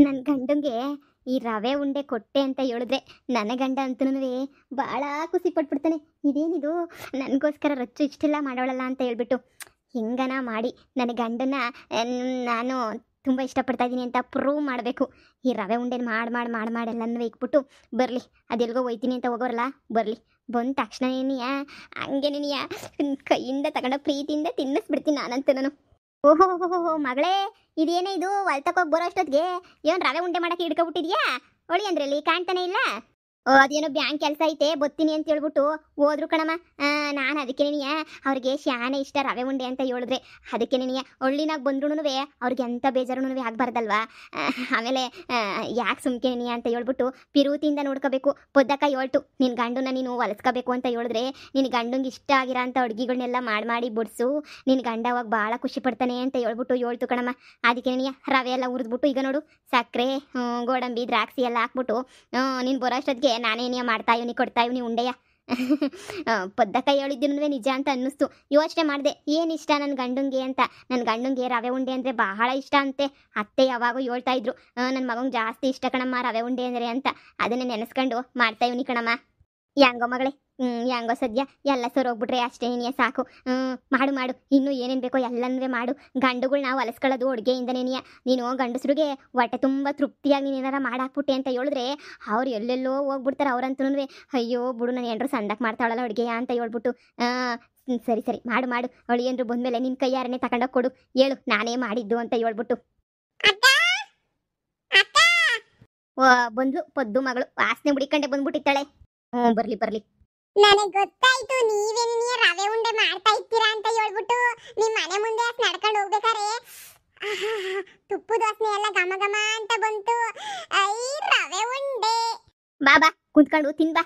ನನ್ನ ಗಂಡಂಗೆ ಈ ರವೆ ಉಂಡೆ ಕೊಟ್ಟೆ ಅಂತ ಹೇಳಿದ್ರೆ ನನ್ನ ಗಂಡ ಅಂತನೂ ಭಾಳ ಖುಷಿ ಪಟ್ಬಿಡ್ತಾನೆ. ಇದೇನಿದು ನನಗೋಸ್ಕರ ರೊಚ್ಚು ಇಷ್ಟೆಲ್ಲ ಮಾಡೋಳಲ್ಲ ಅಂತ ಹೇಳ್ಬಿಟ್ಟು ಹೆಂಗನ ಮಾಡಿ ನನ್ನ ಗಂಡನ ನಾನು ತುಂಬ ಇಷ್ಟಪಡ್ತಾ ಇದ್ದೀನಿ ಅಂತ ಪ್ರೂವ್ ಮಾಡಬೇಕು. ಈ ರವೆ ಉಂಡೆ ಮಾಡಿ ಮಾಡಿ ಮಾಡಿ ಮಾಡಿ ಎಲ್ಲನೂ ಇಕ್ಬಿಟ್ಟು ಬರಲಿ, ಅದೆಲ್ಗೋ ಹೋಯ್ತೀನಿ ಅಂತ ಹೋಗೋರಲ್ಲ ಬರಲಿ, ಬಂದ ತಕ್ಷಣ ನೀನಿಯ ಹಂಗೆ ನೀನಿಯ ಕೈಯಿಂದ ತಗೊಂಡು ಪ್ರೀತಿಯಿಂದ ತಿನ್ನಿಸ್ಬಿಡ್ತೀನಿ ನಾನಂತ ನಾನು. ಓಹೋ ಮಗಳೇ, ಇದೇನೇ ಇದು ಹೊಲ್ತಕ್ಕೋಗಿ ಬರೋ ಅಷ್ಟೊತ್ತಿಗೆ ಏನು ರವೆ ಉಂಡೆ ಮಾಡಕ್ಕೆ ಹಿಡ್ಕೊಬಿಟ್ಟಿದ್ಯಾ? ಒಳಿ ಅಂದ್ರಲ್ಲಿ ಕಾಣ್ತಾನೆ ಇಲ್ಲ. ಅದೇನೋ ಬ್ಯಾಂಕ್ ಕೆಲಸ ಐತೆ ಬತ್ತೀನಿ ಅಂತ ಹೇಳ್ಬಿಟ್ಟು ಹೋದ್ರು ಕಣಮ್ಮ. ನಾನು ಅದಕ್ಕೆ ನೀನಿಯ ಅವ್ರಿಗೆ ಶಾನೆ ಇಷ್ಟ ರವೆ ಉಂಡೆ ಅಂತ ಹೇಳಿದ್ರೆ ಅದಕ್ಕೆ ನೀನಿಯ ಒಳ್ಳಿನಾಗ ಬಂದ್ರೂ ಅವ್ರಿಗೆ ಎಂಥ ಬೇಜಾರು ಆಗಬಾರ್ದಲ್ವಾ. ಆಮೇಲೆ ಯಾಕೆ ಸುಮ್ಕೆ ನೀನಿಯ ಅಂತ ಹೇಳ್ಬಿಟ್ಟು ಪಿರುತಿಯಿಂದ ನೋಡ್ಕೋಬೇಕು. ಪೊದ್ದಕ್ಕ ಹೇಳ್ತು ನಿನ್ನ ಗಂಡನ ನೀನು ಹೊಲಸ್ಕೋಬೇಕು ಅಂತ ಹೇಳಿದ್ರೆ ನಿನ್ನ ಗಂಡಂಗೆ ಇಷ್ಟ ಆಗಿರೋ ಅಂಥ ಅಡುಗೆಗಳನ್ನೆಲ್ಲ ಮಾಡಿ ಬಡಿಸು, ನಿನ್ನ ಗಂಡ ಅವಾಗ ಭಾಳ ಖುಷಿ ಪಡ್ತಾನೆ ಅಂತ ಹೇಳ್ಬಿಟ್ಟು ಹೇಳ್ತು ಕಣಮ್ಮ. ಅದಕ್ಕೆ ನೀನಿಯ ರವೆ ಎಲ್ಲ ಹುರಿದ್ಬಿಟ್ಟು ಈಗ ನೋಡು ಸಕ್ಕರೆ ಗೋಡಂಬಿ ದ್ರಾಕ್ಷಿ ಎಲ್ಲ ಹಾಕ್ಬಿಟ್ಟು ನೀನು ಬರೋ ಅಷ್ಟೊತ್ತಿಗೆ ನಾನೇನೇ ಮಾಡ್ತಾ ಇವನಿ ಕೊಡ್ತಾ ಇವನಿ ಉಂಡೆಯ. ಪದ್ದಕ್ಕ ಹೇಳಿದ್ದೀನೂ ನಿಜ ಅಂತ ಅನ್ನಿಸ್ತು. ಯೋಚನೆ ಮಾಡಿದೆ ಏನು ಇಷ್ಟ ನನ್ನ ಗಂಡಂಗೆ ಅಂತ. ನನ್ನ ಗಂಡಂಗೆ ರವೆ ಉಂಡೆ ಅಂದರೆ ಬಹಳ ಇಷ್ಟ ಅಂತೆ. ಅತ್ತೆ ಯಾವಾಗೂ ಹೇಳ್ತಾ ಇದ್ರು ನನ್ನ ಮಗಂಗೆ ಜಾಸ್ತಿ ಇಷ್ಟ ಕಣಮ್ಮ ರವೆ ಉಂಡೆ ಅಂದರೆ ಅಂತ. ಅದನ್ನೇ ನೆನೆಸ್ಕೊಂಡು ಮಾಡ್ತಾ ಇವನಿ ಕಣಮ್ಮ. ಹೆಂಗೋ ಮಗಳೇ, ಹೆಂಗೋ ಸದ್ಯ ಎಲ್ಲ ಸರೋಗ್ಬಿಟ್ರೆ ಅಷ್ಟೇ ನೀನೇ ಸಾಕು. ಮಾಡು ಮಾಡು, ಇನ್ನೂ ಏನೇನು ಬೇಕೋ ಎಲ್ಲನೂ ಮಾಡು. ಗಂಡುಗಳು ನಾವು ಹೊಲಸ್ಕೊಳ್ಳೋದು ಅಡುಗೆಯಿಂದನೇನಿಯ. ನೀನು ಗಂಡಸ್ರಿಗೆ ಹೊಟ್ಟೆ ತುಂಬ ತೃಪ್ತಿಯಾಗಿ ನೀನು ಏನಾರ ಮಾಡಾಕ್ಬಿಟ್ಟೆ ಅಂತ ಹೇಳಿದ್ರೆ ಅವ್ರು ಎಲ್ಲೆಲ್ಲೋ ಹೋಗ್ಬಿಡ್ತಾರೆ. ಅವ್ರಂತೂ ಅಯ್ಯೋ ಬಿಡು ನಾನು ಏನಾರು ಸಂದಕ್ಕೆ ಮಾಡ್ತಾಳಲ್ಲ ಅಡುಗೆಯ ಅಂತ ಹೇಳ್ಬಿಟ್ಟು ಸರಿ ಸರಿ ಮಾಡು ಮಾಡು, ಅಳಿಯಂದ್ರು ಬಂದಮೇಲೆ ನಿನ್ನ ಕೈಯಾರನೇ ತಗೊಂಡೋಗಿ ಕೊಡು, ಹೇಳು ನಾನೇ ಮಾಡಿದ್ದು ಅಂತ ಹೇಳ್ಬಿಟ್ಟು. ಬಂದ್ಲು ಪದ್ದು ಮಗಳು, ವಾಸನೆ ಹುಡಿಕಂಡೆ ಬಂದ್ಬಿಟ್ಟಿತ್ತಾಳೆ. ಬರ್ಲಿ ಬರ್ಲಿ. ನನಗೆ ಗೊತ್ತಾಯ್ತು ನೀವೇನಿಯ ರವೆ ಉಂಡೆ ಮಾಡ್ತಾ ಇರ್ತೀರಾ ಅಂತ ಹೇಳ್ಬಿಟ್ಟು ನಿಮ್ಮ ಮನೆ ಮುಂದೆ ನಡ್ಕೊಂಡು ಹೋಗ್ಬೇಕಾರೆ ತುಪ್ಪದ ವಾಸನೆ ಎಲ್ಲ ಘಮ ಘಮ ಅಂತ ಬಂತು. ಐ ರವೆ ಉಂಡೆ ಬಾಬಾ ಕುಂತ್ಕೊಂಡು ತಿನ್ ಬಾ.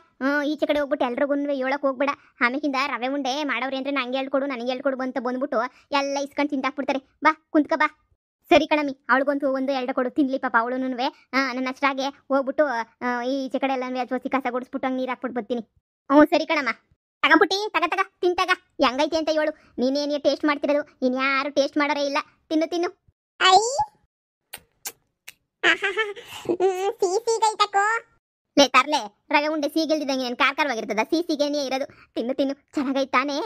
ಈಚೆ ಕಡೆ ಹೋಗ್ಬಿಟ್ಟು ಎಲ್ರಿಗೂ ಹೇಳಕ್ ಹೋಗ್ಬೇಡ. ಆಮೇಕಿಂದ ರವೆ ಉಂಡೆ ಮಾಡವ್ರಿ ಅಂದ್ರೆ ನಂಗೆ ಹೇಳ್ಕೊಡು ನನಗೆ ಹೇಳ್ಕೊಡು ಅಂತ ಬಂದ್ಬಿಟ್ಟು ಎಲ್ಲ ಇಸ್ಕೊಂಡು ತಿಂದಾಕ್ಬಿಡ್ತಾರೆ. ಬಾ ಕುಂತ್ಕ ಬಾ. ಸರಿ ಕಣಮಿ, ಅವಳಿಗಂತೂ ಒಂದು ಎರಡು ಕೊಡು ತಿನ್ಲಿ ಪಾಪ ಅವಳು. ನನ್ನ ಅಷ್ಟಾಗೆ ಹೋಗ್ಬಿಟ್ಟು ಈಚೆ ಕಡೆ ಎಲ್ಲ ಹಸಿ ಕಸ ಗುಡಿಸ್ಬಿಟ್ಟು ಹಂಗೆ ನೀರು ಹಾಕ್ಬಿಟ್ಟು ಬರ್ತೀನಿ. ಸರಿ ಕಣಮ್ಮ. ತಗಬಿಟ್ಟಿ ತಗ ತಿಂತಾಗ ಹೆಂಗೈತಿ ಅಂತ ಹೇಳು. ನೀನೇನೇ ಟೇಸ್ಟ್ ಮಾಡ್ತಿರೋದು, ಇನ್ಯಾರು ಟೇಸ್ಟ್ ಮಾಡೋರೇ ಇಲ್ಲ. ತಿನ್ನು ತಿನ್ನು. ಐ ಸೀಸಿಗೈತಕೋ ಲೇ ತರ್ಲೆ, ರವೆ ಉಂಡೆ ಸೀಗಿಲ್ದಿದ್ದಂಗೆ ನಾನು ಕಾರ್ಕಾರವಾಗಿರ್ತದ, ಸೀಸಿಗೆನೇ ಇರೋದು. ತಿನ್ನು ತಿನ್ನು, ಚೆನ್ನಾಗೈತಾನೆ.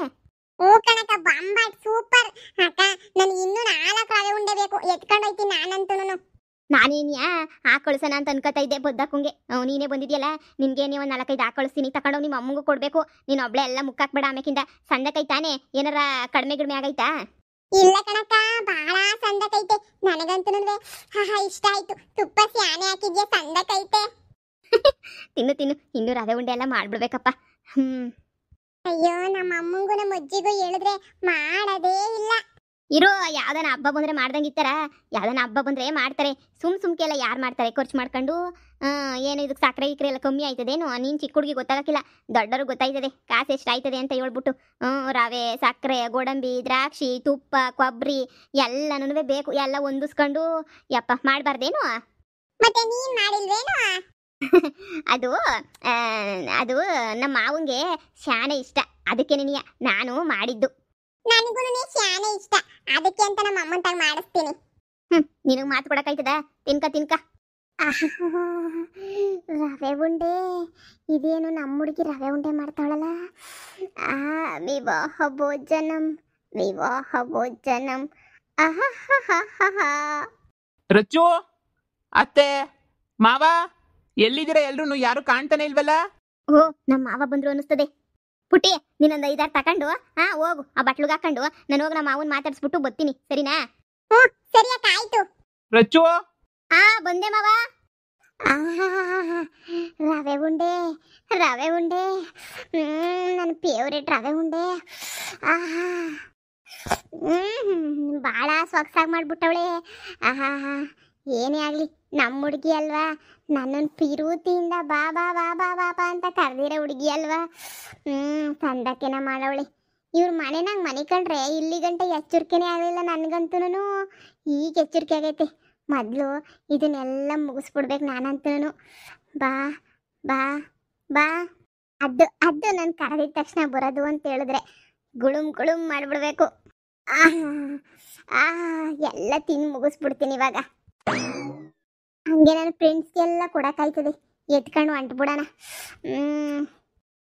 ಓ ಕಣಕ ಬಾಂಬಾಟ್ ಸೂಪರ್ ಅಕ್ಕ. ನನಗೆ ಇನ್ನೂ 4 ರವೆ ಉಂಡೆ ಬೇಕು, ಎತ್ಕೊಂಡು ಹೋಯ್ತೀನಿ ನಾನಂತೂ. ನಾನೇನ್ಯಾ ಕಳಿಸೋಣ ಅಂತ ಅನ್ಕೋತಾ ಇದ್ದೆ ಬದ್ದಕ್ಕಂಗೆ. ನೀನೇ ಬಂದಿದ್ಯಲ್ಲ, ನಿನ್ಗೇನೇ ಒಂದು 4-5 ಕಳಿಸ್ತೀನಿ, ತಗೊಂಡೋಗಿ ನಿಮ್ಮ ಅಮ್ಮಂಗೂ ಕೊಡಬೇಕು. ನೀನು ಒಬ್ಳೆ ಎಲ್ಲ ಮುಕ್ಕಾಕ್ಬೇಡ. ಆಮೇಕಿಂದ ಸಂದಕೈತಾನೆ ಏನಾರ ಕಡಿಮೆ ಗಿಡಿಮೆ ಆಗೈತಾ? ಇಲ್ಲ ಕಣಕ್ಕ, ಬಹಳ ಸಂದಕೈತೆ. ನನಗಂತೂ ಇಷ್ಟ ಆಯ್ತು. ತುಪ್ಪ ಸ್ಯಾನೆ ಹಾಕಿದ್ಯಾ, ಸಂದಕೈತೆ. ತಿನ್ನು ತಿನ್ನು, ಇನ್ನೂ ರವೆ ಉಂಡೆ ಎಲ್ಲ ಮಾಡ್ಬಿಡ್ಬೇಕಪ್ಪ. ಅಯ್ಯೋ ನಮ್ಮ ಅಮ್ಮಂಗೂ ನಮ್ಮ ಅಜ್ಜಿಗೂ ಹೇಳಿದ್ರೆ ಮಾಡೋದೇ ಇಲ್ಲ. ಇರೋ ಯಾವ್ದಾನ ಹಬ್ಬ ಬಂದ್ರೆ ಮಾಡ್ದಂಗಿತ್ತಾರ. ಯಾವ್ದಾನ ಹಬ್ಬ ಬಂದ್ರೆ ಮಾಡ್ತಾರೆ. ಸುಮ್ಕೆ ಎಲ್ಲ ಯಾರು ಮಾಡ್ತಾರೆ ಖರ್ಚು ಮಾಡ್ಕೊಂಡು. ಏನು ಇದಕ್ಕೆ ಸಕ್ಕರೆ ಗಿಕ್ರೆ ಎಲ್ಲ ಕಮ್ಮಿ ಆಯ್ತದೇನು? ನೀನು ಚಿಕ್ಕ ಹುಡುಗಿ ಗೊತ್ತಾಗಕ್ಕಿಲ್ಲ, ದೊಡ್ಡವ್ರಿಗೆ ಗೊತ್ತಾಯ್ತದೆ ಕಾಸು ಎಷ್ಟು ಆಯ್ತದೆ ಅಂತ ಹೇಳ್ಬಿಟ್ಟು. ರವೆ ಸಕ್ಕರೆ ಗೋಡಂಬಿ ದ್ರಾಕ್ಷಿ ತುಪ್ಪ ಕೊಬ್ಬರಿ ಎಲ್ಲನೂ ಬೇಕು. ಎಲ್ಲ ಹೊಂದಿಸ್ಕೊಂಡು ಯಪ್ಪ ಮಾಡಬಾರ್ದೇನು? ಮತ್ತೆ ನೀನ್ ಮಾಡಿಲ್ವೇನು? ಅದು ಅದು ನಮ್ಮ ಮಾವಂಗೆ ಶಾನೆ ಇಷ್ಟ, ಅದಕ್ಕೆ ನಾನು ಮಾಡಿದ್ದು. ನನಗೂ ಶಾನೆ ಇಷ್ಟ, ಅದಕ್ಕೆ ಅಂತ ನಮ್ಮ ಅಮ್ಮಂತಾಗ ಮಾಡಿಸ್ತೀನಿ. ನಿನಗೆ ಮಾತು ಕೊಡಕ್ಕಾಯ್ತದ? ತಿನ್ಕ. ರವೆ ಉಂಡೆ ಇದೇನು ನಮ್ಮ ಹುಡುಗಿ ರವೆ ಉಂಡೆ ಮಾಡ್ತಾಳಲ್ಲ. ವಿವಾಹ ಭೋಜನಂ ವಿವಾಹ ಭೋಜನಂ. ರಚ್ಚು, ಅತ್ತೆ, ಮಾವ ಎಲ್ಲಿದ್ದೀರಾ? ಎಲ್ರು ಯಾರು ಕಾಣ್ತಾನೆ ಇಲ್ವಲ್ಲ? ಓ ನಮ್ಮ ಮಾವ ಬಂದ್ರು ಅನಿಸ್ತದೆ. ಪುಟ್ಟಿ ನೀನೊಂದು 5-6 ತಕೊಂಡು ಹೋಗು, ಆ ಬಟ್ಲುಗೆ ಹಾಕೊಂಡು ನಾನು ಹೋಗಿ ನಮ್ಮ ಮಾವನ್ ಮಾತಾಡ್ಸ್ಬಿಟ್ಟು ಬರ್ತೀನಿ, ಸರಿನಾ? ಸರಿ ಅಕ್ಕ, ಆಯ್ತು. ರಚ್ಚು, ಬಂದೆ ಮಾವ. ರವೆ ಉಂಡೆ ರವೆ ಉಂಡೆ, ನನ್ನ ಫೇವ್ರೇಟ್ ರವೆ ಉಂಡೆ. ಭಾಳ ಸೊಗಸಾಗಿ ಮಾಡ್ಬಿಟ್ಟವಳೆ. ಏನೇ ಆಗಲಿ ನಮ್ಮ ಹುಡುಗಿ ಅಲ್ವಾ, ನನ್ನನ್ನು ಪಿರುತಿಯಿಂದ ಬಾ ಬಾ ಬಾ ಬಾ ಬಾಬಾ ಅಂತ ಕರೆದಿರೋ ಹುಡುಗಿ ಅಲ್ವಾ. ಸಂದಕ್ಕೆನ ಮಾಡವಳೆ. ಇವ್ರ ಮನೆನಾಗ ಮನೆ ಕಂಡ್ರೆ ಇಲ್ಲಿ ಗಂಟೆ ಎಚ್ಚರಿಕೆನೇ ಆಗಲಿಲ್ಲ ನನಗಂತೂ. ಈಗ ಎಚ್ಚರಿಕೆ ಆಗೈತೆ. ಮೊದಲು ಇದನ್ನೆಲ್ಲ ಮುಗಿಸ್ಬಿಡ್ಬೇಕು ನಾನಂತೂ. ಬಾ ಬಾ ಬಾ. ಅದು ನಾನು ಕರೆದಿದ ತಕ್ಷಣ ಬರೋದು ಅಂತ ಹೇಳಿದ್ರೆ ಗುಳುಮ್ ಮಾಡಿಬಿಡ್ಬೇಕು. ಎಲ್ಲ ತಿಂದು ಮುಗಿಸ್ಬಿಡ್ತೀನಿ ಇವಾಗ. ಹಂಗೆ ನನ್ನ ಫ್ರೆಂಡ್ಸ್ಗೆಲ್ಲ ಕೊಡಕ್ಕಾಯ್ತದೆ, ಎತ್ಕೊಂಡು ಹೊಂಟ್ಬಿಡೋಣ. ಹ್ಮ್.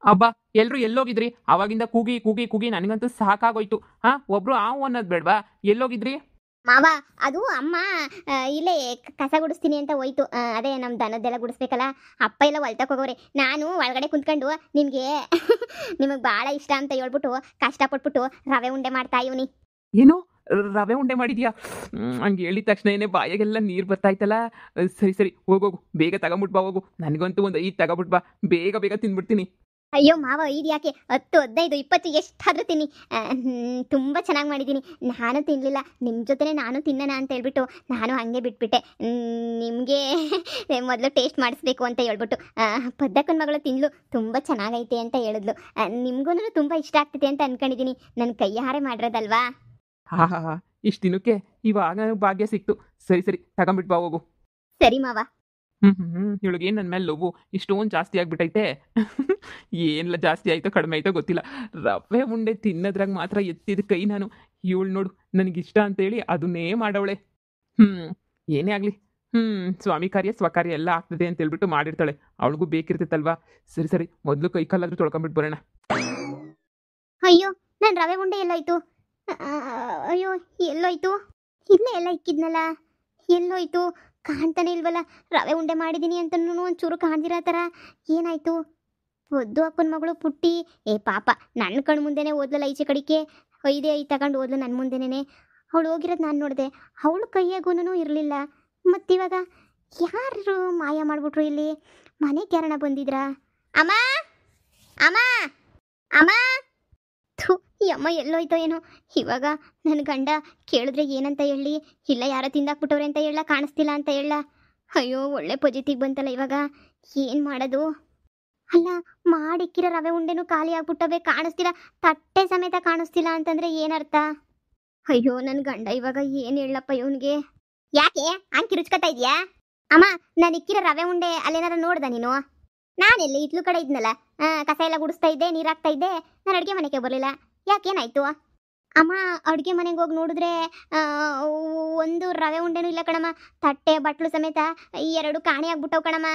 ಅಬ್ಬಾ ಎಲ್ರು ಎಲ್ಲೋಗಿದ್ರಿ? ಅವಾಗಿಂದ ಕೂಗಿ ಕೂಗಿ ಕೂಗಿ ನನಗಂತೂ ಸಾಕಾಗೋಯ್ತು. ಹಾ, ಒಬ್ರು ಆವು ಅನ್ನೋದು ಬೇಡ್ವಾ? ಎಲ್ಲೋಗಿದ್ರಿ? ಮಾವ ಅದು ಅಮ್ಮ ಇಲ್ಲೇ ಕಸ ಗುಡಿಸ್ತೀನಿ ಅಂತ ಹೋಯ್ತು. ಅದೇ ನಮ್ಮ ದನದ್ದೆಲ್ಲ ಗುಡಿಸ್ಬೇಕಲ್ಲ, ಅಪ್ಪ ಎಲ್ಲ ಹೊಲ್ತಕ್ಕೆ ಹೋಗೋರೆ. ನಾನು ಒಳಗಡೆ ಕುಂತ್ಕೊಂಡು ನಿಮಗೆ ನಿಮಗೆ ಭಾಳ ಇಷ್ಟ ಅಂತ ಹೇಳ್ಬಿಟ್ಟು ಕಷ್ಟಪಟ್ಬಿಟ್ಟು ರವೆ ಉಂಡೆ ಮಾಡ್ತಾ ಇವನಿ. ಏನು ರವೆ ಉಂಡೆ ಮಾಡಿದ್ಯಾ? ಹಂಗೆ ಹೇಳಿದ ತಕ್ಷಣ ಏನೇ ಬಾಯಾಗೆಲ್ಲ ನೀರು ಬರ್ತಾಯ್ತಲ್ಲ. ಸರಿ ಸರಿ, ಹೋಗೋಗು, ಬೇಗ ತಗೊಂಬಿಟ್ ಬಾ ಹೋಗು. ನನಗಂತೂ ಒಂದು 5 ತಗೊಂಬಿಟ್ ಬಾ, ಬೇಗ ಬೇಗ ತಿಂದ್ಬಿಡ್ತೀನಿ. ಅಯ್ಯೋ ಮಾವ, ಇದು ಯಾಕೆ 10, 15, 20 ಎಷ್ಟಾದರೂ ತಿನ್ನಿ. ತುಂಬ ಚೆನ್ನಾಗಿ ಮಾಡಿದ್ದೀನಿ. ನಾನು ತಿನ್ನಲಿಲ್ಲ, ನಿಮ್ಮ ಜೊತೆನೇ ನಾನು ತಿನ್ನೋಣ ಅಂತ ಹೇಳ್ಬಿಟ್ಟು ನಾನು ಹಾಗೆ ಬಿಟ್ಬಿಟ್ಟೆ. ನಿಮಗೆ ಮೊದಲು ಟೇಸ್ಟ್ ಮಾಡಿಸ್ಬೇಕು ಅಂತ ಹೇಳ್ಬಿಟ್ಟು ಪದ್ದಕ್ಕನ ಮಗಳು ತಿಂದ್ಲು, ತುಂಬ ಚೆನ್ನಾಗೈತೆ ಅಂತ ಹೇಳಿದ್ಲು. ನಿಮಗೂ ತುಂಬ ಇಷ್ಟ ಆಗ್ತೈತೆ ಅಂತ ಅನ್ಕೊಂಡಿದ್ದೀನಿ. ನನ್ನ ಕೈಯಾರೆ ಮಾಡಿರೋದಲ್ವಾ. ಹಾ ಹಾ ಹಾ, ಇಷ್ಟು ದಿನಕ್ಕೆ ಇವಾಗ ನನಗೆ ಭಾಗ್ಯ ಸಿಕ್ತು. ಸರಿ ಸರಿ, ತಗೊಂಬಿಟ್ ಬಾ ಹೋಗು. ಸರಿ ಮಾವ. ಇವಳಿಗೆ ನನ್ನ ಮೇಲೆ ಲವ್ ಇಷ್ಟೊಂದು ಜಾಸ್ತಿ ಆಗ್ಬಿಟ್ಟೈತೆ. ಏನೆಲ್ಲ ಜಾಸ್ತಿ ಆಯ್ತೋ ಕಡಿಮೆ ಆಯ್ತೋ ಗೊತ್ತಿಲ್ಲ. ರವೆ ಉಂಡೆ ತಿನ್ನೋದ್ರಾಗ ಮಾತ್ರ ಎತ್ತಿದ ಕೈ ನಾನು. ಇವಳು ನೋಡು, ನನಗಿಷ್ಟ ಅಂತೇಳಿ ಅದನ್ನೇ ಮಾಡವಳೆ. ಏನೇ ಆಗಲಿ, ಸ್ವಾಮಿ ಕಾರ್ಯ ಸ್ವಕಾರ್ಯ ಎಲ್ಲ ಆಗ್ತದೆ ಅಂತ ಹೇಳ್ಬಿಟ್ಟು ಮಾಡಿರ್ತಾಳೆ. ಅವಳಿಗೂ ಬೇಕಿರ್ತೈತಲ್ವಾ. ಸರಿ ಸರಿ, ಮೊದಲು ಕೈ ಕಾಲಾದ್ರೂ ತೊಳ್ಕೊಂಬಿಟ್ಟು ಬರೋಣ. ಅಯ್ಯೋ, ನನ್ನ ರವೆ ಉಂಡೆ ಎಲ್ಲೋಯ್ತು? ಅಯ್ಯೋ, ಎಲ್ಲೋಯ್ತು? ಇಲ್ಲೇ ಎಲ್ಲ ಇಕ್ಕಿದ್ನಲ್ಲ, ಎಲ್ಲೋಯ್ತು? ಕಾಣ್ತಾನೆ ಇಲ್ವಲ್ಲ. ರವೆ ಉಂಡೆ ಮಾಡಿದ್ದೀನಿ ಅಂತನೂ ಒಂಚೂರು ಕಾಣ್ದಿರೋ ಥರ. ಏನಾಯ್ತು? ಒದ್ದು ಅಕ್ಕನ ಮಗಳು ಪುಟ್ಟಿ, ಪಾಪ ನನ್ನ ಕಣ್ಣು ಮುಂದೆನೇ ಓದ್ಲಲ್ಲ ಈಚೆ ಕಡಿಕೆ. 5 ತಗೊಂಡು ಓದ್ಲು ನನ್ನ ಮುಂದೆನೇ. ಅವಳು ಹೋಗಿರೋದು ನಾನು ನೋಡಿದೆ. ಅವಳು ಕೈಯಾಗೂ ಇರಲಿಲ್ಲ. ಮತ್ತಿವಾಗ ಯಾರು ಮಾಯ ಮಾಡಿಬಿಟ್ರು ಇಲ್ಲಿ? ಮನೆಗೆ ಯಾರಣ ಬಂದಿದ್ರಾ? ಅಮ್ಮ ಅಮ್ಮ ಅಮ್ಮ, ಥು, ಈ ಅಮ್ಮ ಎಲ್ಲೋಯ್ತೋ ಏನೋ. ಇವಾಗ ನನ್ನ ಗಂಡ ಕೇಳಿದ್ರೆ ಏನಂತ ಹೇಳಿ? ಇಲ್ಲ ಯಾರೋ ತಿಂದಾಕ್ಬಿಟ್ಟವ್ರೆ ಅಂತ ಹೇಳ, ಕಾಣಿಸ್ತಿಲ್ಲ ಅಂತ ಹೇಳ. ಅಯ್ಯೋ, ಒಳ್ಳೆ ಪೊಜಿಟಿವ್ ಬಂತಲ್ಲ. ಇವಾಗ ಏನು ಮಾಡೋದು? ಅಲ್ಲ, ಮಾಡಿಕ್ಕಿರೋ ರವೆ ಉಂಡೆನೂ ಖಾಲಿ ಆಗ್ಬಿಟ್ಟವೆ, ಕಾಣಿಸ್ತಿಲ್ಲ. ತಟ್ಟೆ ಸಮೇತ ಕಾಣಿಸ್ತಿಲ್ಲ ಅಂತಂದ್ರೆ ಏನರ್ಥ? ಅಯ್ಯೋ, ನನ್ನ ಗಂಡ ಇವಾಗ ಏನು ಹೇಳಪ್ಪ ಇವನಿಗೆ? ಯಾಕೆ ಹಂಗೆ ಕಿರುಚ್ಕೊತಾ ಇದೆಯಾ? ಅಮ್ಮ, ನಾನು ಇಕ್ಕಿರೋ ರವೆ ಉಂಡೆ ಅಲ್ಲೇನಾರ ನೋಡ್ದ ನೀನು? ನಾನೆಲ್ಲಿ ಇತ್ಲು ಕಡೆ ಇದ್ನಲ್ಲ, ಕಸ ಎಲ್ಲ ಗುಡಿಸ್ತಾ ಇದ್ದೆ, ನೀರಾಕ್ತಾ ಇದ್ದೆ. ನಾನು ಅಡುಗೆ ಮನೆಗೆ ಬರಲಿಲ್ಲ. ಯಾಕೇನಾಯ್ತು? ಅಮ್ಮ, ಅಡುಗೆ ಮನೆಗೆ ಹೋಗಿ ನೋಡಿದ್ರೆ ಒಂದು ರವೆ ಉಂಡೆನೂ ಇಲ್ಲ ಕಣಮ್ಮ. ತಟ್ಟೆ ಬಟ್ಲು ಸಮೇತ 2 ಕಾಣೆ ಆಗ್ಬಿಟ್ಟವು ಕಣಮ್ಮ.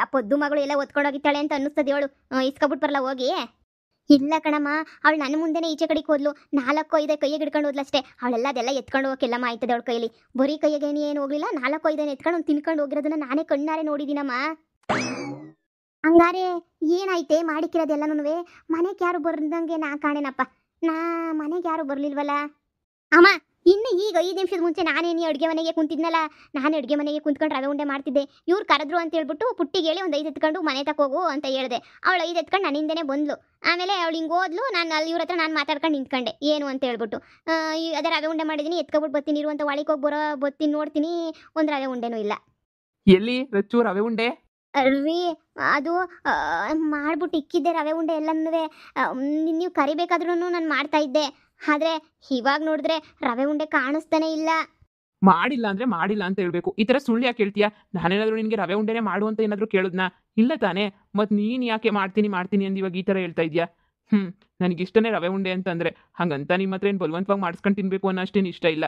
ಆ ಪೊದ್ದು ಮಗಳು ಎಲ್ಲ ಒತ್ಕೊಂಡೋಗಿತ್ತಾಳೆ ಅಂತ ಅನ್ನಿಸ್ತದೆ. ಅವಳು ಇಸ್ಕೊಬಿಟ್ಟು ಬರಲ್ಲ ಹೋಗಿ? ಇಲ್ಲ ಕಣಮ್ಮ, ಅವಳು ನನ್ನ ಮುಂದೆನೇ ಈಚೆ ಕಡೆಗೆ ಹೋದ್ಲು. 4 5 ಕೈಗೆ ಹಿಡ್ಕೊಂಡು ಹೋದ್ಲಷ್ಟೇ. ಅವಳೆಲ್ಲ ಅದೆಲ್ಲ ಎತ್ಕೊಂಡು ಹೋಗಕ್ಕೆಲ್ಲಮ್ಮ ಆಯ್ತದೆ ಅವಳ ಕೈಯಲ್ಲಿ. ಬರೀ ಕೈಗೆ ಏನು ಹೋಗ್ಲಿಲ್ಲ, 4 5 ಎತ್ಕೊಂಡು ತಿನ್ಕೊಂಡು ಹೋಗಿರೋದನ್ನ ನಾನೇ ಕಣ್ಣಾರೆ ನೋಡಿದ್ದೀನಮ್ಮ. ಹಂಗಾರೆ ಏನಾಯ್ತೆ ಮಾಡಿಕ್ಕಿರೋದೆಲ್ಲನೂ? ಮನೆಗೆ ಯಾರು ಬರ್ದಂಗೆ ನಾ ಕಾಣೇನಪ್ಪ. ಮನೆಗೆ ಯಾರು ಬರ್ಲಿಲ್ವಲ್ಲ? ಅಮ್ಮ, ಇನ್ನು ಈಗ 5 ನಿಮಿಷದ ಮುಂಚೆ ನಾನೇನು ಅಡುಗೆ ಮನೆಗೆ ಕುಂತಿದ್ನಲ್ಲ. ನಾನು ಅಡುಗೆ ಮನೆಗೆ ಕುಂತ್ಕೊಂಡು ರವೆ ಉಂಡೆ ಮಾಡ್ತಿದ್ದೆ. ಇವ್ರು ಕರೆದ್ರು ಅಂತ ಹೇಳ್ಬಿಟ್ಟು ಪುಟ್ಟಿಗೆ ಹೇಳಿ ಒಂದು 5 ಎತ್ಕೊಂಡು ಮನೆ ತಕೋಗು ಅಂತ ಹೇಳಿದೆ. ಅವಳು 5 ಎತ್ಕೊಂಡು ನನ್ನ ಹಿಂದೆನೇ ಬಂದ್ಲು. ಆಮೇಲೆ ಅವಳು ಹಿಂಗೆ ಹೋದ್ಲು. ನಾನು ಅಲ್ಲಿ ಇವ್ರ ಹತ್ರ ನಾನು ಮಾತಾಡ್ಕೊಂಡು ನಿಂತ್ಕೊಂಡೆ ಏನು ಅಂತ ಹೇಳ್ಬಿಟ್ಟು. ಅದೇ ರವೆ ಉಂಡೆ ಮಾಡಿದ್ದೀನಿ, ಎತ್ಕೊಬಿಟ್ಟು ಬರ್ತೀನಿ ಇರು ಅಂತ ಒಳಗೆ ಹೋಗಿ ಬರ್ತೀನಿ. ನೋಡ್ತೀನಿ, ಒಂದು ರವೆ ಉಂಡೆನೂ ಇಲ್ಲ. ಎಲ್ಲಿ ರಚ್ಚು ರವೆ ಉಂಡೆ? ರೀ, ಅದು ಮಾಡ್ಬಿಟ್ಟು ಇಕ್ಕಿದ್ದೆ ರವೆ ಉಂಡೆ ಎಲ್ಲನೂ. ನೀವು ಕರಿಬೇಕಾದ್ರೂ ನಾನು ಮಾಡ್ತಾ ಇದ್ದೆ. ಆದರೆ ಇವಾಗ ನೋಡಿದ್ರೆ ರವೆ ಉಂಡೆ ಕಾಣಿಸ್ತಾನೆ ಇಲ್ಲ. ಮಾಡಿಲ್ಲ ಅಂದ್ರೆ ಮಾಡಿಲ್ಲ ಅಂತ ಹೇಳ್ಬೇಕು. ಈ ಥರ ಸುಳ್ಳು ಯಾಕೆ ಹೇಳ್ತೀಯಾ? ನಾನೇನಾದರೂ ನಿನಗೆ ರವೆ ಉಂಡೆನೇ ಮಾಡು ಅಂತ ಏನಾದರೂ ಕೇಳಿದ್ನಾ? ಇಲ್ಲ ತಾನೇ. ಮತ್ತು ನೀನು ಯಾಕೆ ಮಾಡ್ತೀನಿ ಅಂದು ಇವಾಗ ಈ ಥರ ಹೇಳ್ತಾ ಇದೆಯಾ? ನನಗಿಷ್ಟನೇ ರವೆ ಉಂಡೆ ಅಂತಂದರೆ. ಹಾಗಂತ ನಿಮ್ಮ ಹತ್ರ ಏನು ಬಲವಂತವಾಗಿ ಮಾಡಿಸ್ಕೊಂಡು ತಿನ್ನಬೇಕು ಅನ್ನೋ ಅಷ್ಟೇನು ಇಷ್ಟ ಇಲ್ಲ.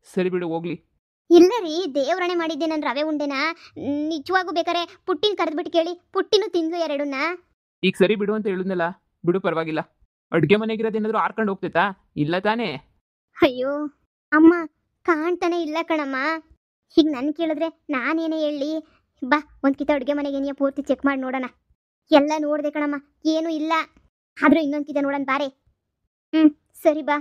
ಸರಿ ಬಿಡು, ಹೋಗ್ಲಿ. ಇಲ್ಲ ರೀ, ದೇವ್ರಣೆ ಮಾಡಿದ್ದೆ ನಾನು ರವೆ ಉಂಡೆನ. ನಿಜವಾಗೂ ಬೇಕಾರೆ ಪುಟ್ಟಿನ ಕರೆದ್ಬಿಟ್ಟು ಕೇಳಿ, ಪುಟ್ಟಿನೂ ತಿಂದ್ಲು 2ನ್ನ. ಈಗ ಸರಿ ಬಿಡು ಅಂತ ಹೇಳಿದ್ನಲ್ಲ, ಬಿಡು, ಪರವಾಗಿಲ್ಲ. ಅಡುಗೆ ಮನೆಗಿರೋದೇನಾದರೂ ಆರ್ಕೊಂಡು ಹೋಗ್ತೈತಾ? ಇಲ್ಲ ತಾನೇ? ಅಯ್ಯೋ ಅಮ್ಮ, ಕಾಣ್ತಾನೆ ಇಲ್ಲ ಕಣಮ್ಮ. ಈಗ ನನ್ನ ಕೇಳಿದ್ರೆ ನಾನೇನೇ ಹೇಳಿ? ಬಾ, ಒಂದು ಕಿತ ಅಡುಗೆ ಮನೆಗೆ ನೀ ಪೂರ್ತಿ ಚೆಕ್ ಮಾಡಿ ನೋಡೋಣ. ಎಲ್ಲ ನೋಡಿದೆ ಕಣಮ್ಮ, ಏನೂ ಇಲ್ಲ. ಆದರೂ ಇನ್ನೊಂದು ಕಿತ ನೋಡೋಣ ಬಾರೆ. ಸರಿ ಬಾ.